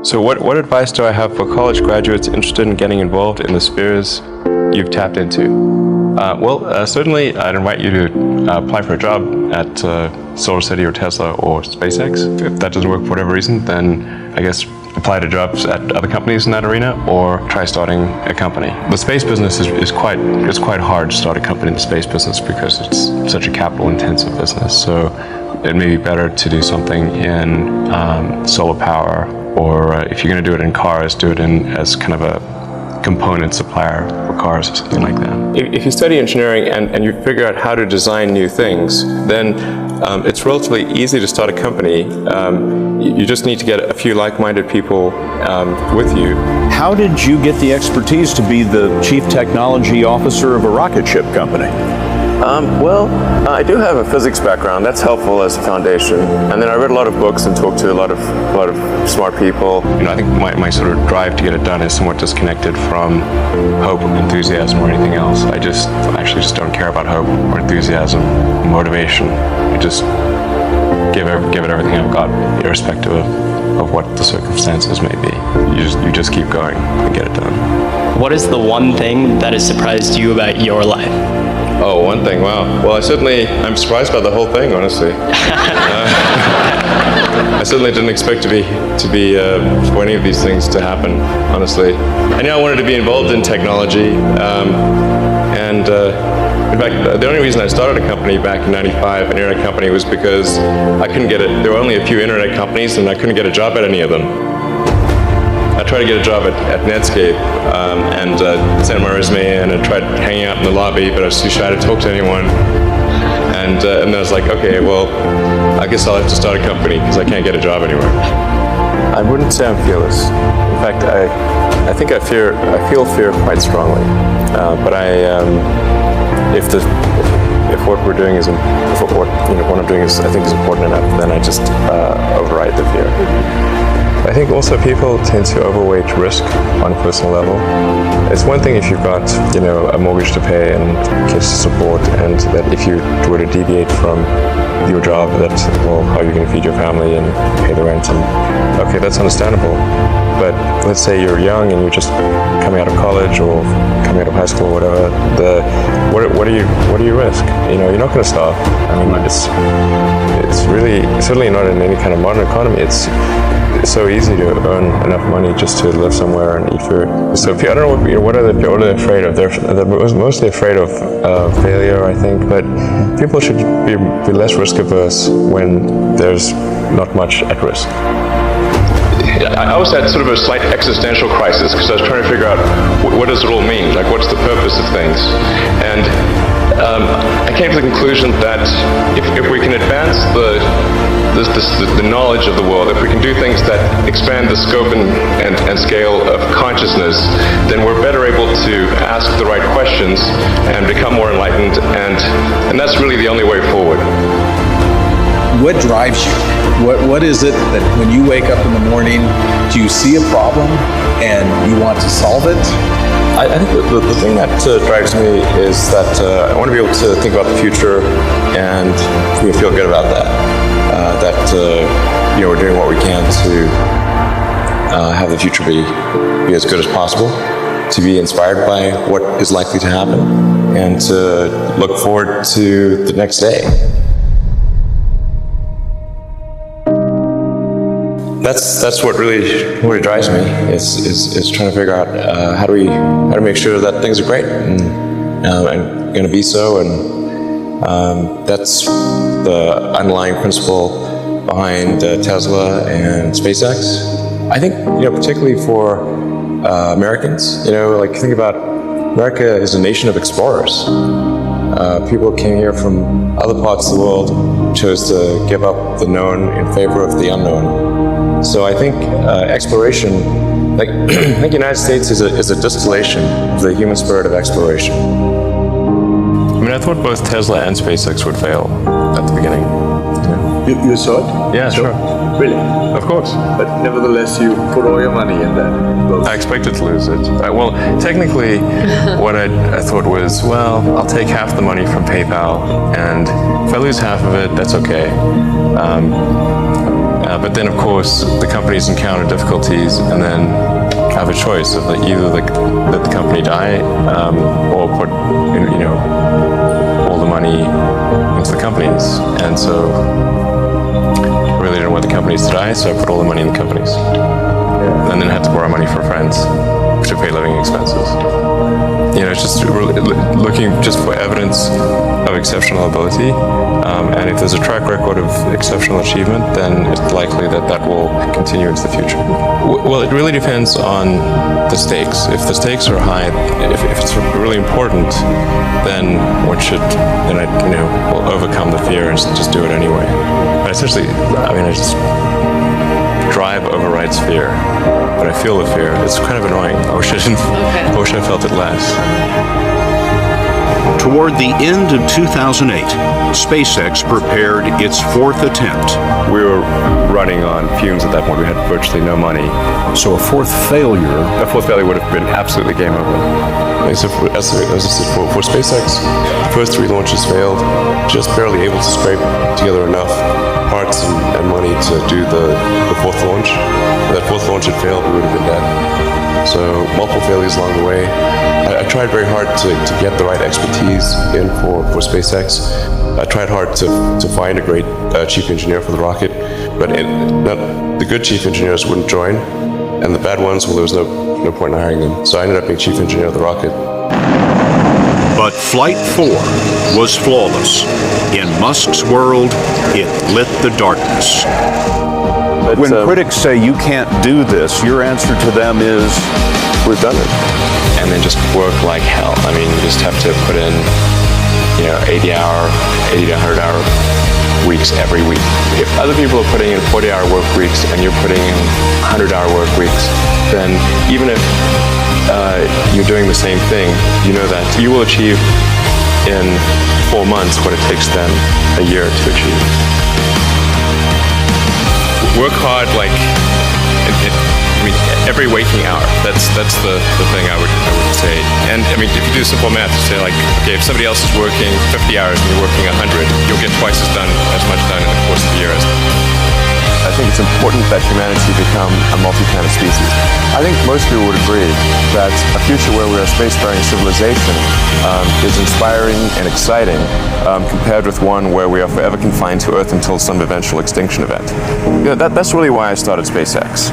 So what advice do I have for college graduates interested in getting involved in the spheres you've tapped into? Certainly I'd invite you to apply for a job at SolarCity or Tesla or SpaceX. If that doesn't work for whatever reason, then I guess apply to jobs at other companies in that arena or try starting a company. The space business is quite hard to start a company in the space business because it's such a capital intensive business. So it may be better to do something in solar power, or if you're going to do it in cars, do it as kind of a component supplier for cars or something like that. If you study engineering and you figure out how to design new things, then it's relatively easy to start a company. You just need to get a few like-minded people with you. How did you get the expertise to be the chief technology officer of a rocket ship company? I do have a physics background. That's helpful as a foundation. And then I read a lot of books and talked to a lot of smart people. I think my sort of drive to get it done is somewhat disconnected from hope, enthusiasm, or anything else. I actually just don't care about hope or enthusiasm, motivation. I just give it everything I've got, irrespective of what the circumstances may be. You just keep going and get it done. What is the one thing that has surprised you about your life? Oh, one thing, wow. Well, I'm surprised by the whole thing, honestly. I certainly didn't expect for any of these things to happen, honestly. I knew I wanted to be involved in technology, in fact, the only reason I started a company back in '95, an internet company, was because I couldn't get it. There were only a few internet companies, and I couldn't get a job at any of them. I tried to get a job at Netscape and sent my resume in and tried hanging out in the lobby, but I was too shy to talk to anyone. And I was like, okay, well, I guess I'll have to start a company because I can't get a job anywhere. I wouldn't say I'm fearless. In fact, I think I feel fear quite strongly. But if what we're doing what I'm doing I think is important enough, then I just override the fear. I think also people tend to overweight risk on a personal level. It's one thing if you've got, a mortgage to pay and kids to support, and that if you were to deviate from your job, how are you going to feed your family and pay the rent? And okay, that's understandable. But let's say you're young and you're just coming out of college or coming out of high school or whatever. What do you risk? You're not going to starve. I mean, it's really certainly not in any kind of modern economy. It's so easy to earn enough money just to live somewhere and eat food. So I don't know what are they afraid of. They're mostly afraid of failure, I think. But people should be less risk averse when there's not much at risk. I always had sort of a slight existential crisis because I was trying to figure out what does it all mean? Like, what's the purpose of things? And I came to the conclusion that if we can advance the knowledge of the world, if we can do things that expand the scope and scale of consciousness, then we're better able to ask the right questions and become more enlightened, and that's really the only way forward. What drives you? What is it that when you wake up in the morning, do you see a problem and you want to solve it? I think the thing that drives me is that I want to be able to think about the future and feel good about that. We're doing what we can to have the future be as good as possible, to be inspired by what is likely to happen, and to look forward to the next day. That's what really drives me is trying to figure out how to make sure that things are great and going to be so, and that's the underlying principle behind Tesla and SpaceX. I think particularly for Americans, think about America is a nation of explorers. People came here from other parts of the world, chose to give up the known in favor of the unknown. So I think exploration, I think the United States is a distillation of the human spirit of exploration. I mean, I thought both Tesla and SpaceX would fail at the beginning. You saw it? Yeah, sure. Really? Of course. But nevertheless, you put all your money in that. Both. I expected to lose it. Well, technically, what I thought was, I'll take half the money from PayPal, and if I lose half of it, that's okay. But then, of course, the companies encounter difficulties, and then have a choice of either let the company die or put all the money into the companies. And so I really didn't want the companies to die, so I put all the money in the companies. And then had to borrow money from friends to pay living expenses. It's just really looking just for evidence of exceptional ability. And if there's a track record of exceptional achievement, then it's likely that will continue into the future. Well, it really depends on the stakes. If the stakes are high, if it's really important, then I will overcome the fear and just do it anyway. But essentially, drive overrides fear, but I feel the fear. It's kind of annoying. I wish I felt it less. Toward the end of 2008, SpaceX prepared its fourth attempt. We were running on fumes at that point. We had virtually no money. So a fourth failure would have been absolutely game over. So for SpaceX, the first 3 launches failed, just barely able to scrape together enough parts and money to do the 4th launch. If that 4th launch had failed, we would have been dead. So multiple failures along the way. I tried very hard to get the right expertise in for SpaceX. I tried hard to find a great chief engineer for the rocket, but the good chief engineers wouldn't join, and the bad ones, well, there was no point in hiring them. So I ended up being chief engineer of the rocket. But Flight 4 was flawless. In Musk's world, it lit the darkness. But, when critics say you can't do this, your answer to them is, we've done it. And then just work like hell. You just have to put in, 80 to 100 hour weeks every week. If other people are putting in 40-hour work weeks and you're putting in 100-hour work weeks, then even if you're doing the same thing, you know that you will achieve in 4 months what it takes them a year to achieve. Work hard, every waking hour. That's the thing I would say. And if you do simple math, you say okay, if somebody else is working 50 hours and you're working 100, you'll get twice as much done in the course of the year as I think it's important that humanity become a multi-planet species. I think most people would agree that a future where we're a spacefaring civilization is inspiring and exciting compared with one where we are forever confined to Earth until some eventual extinction event. That's really why I started SpaceX.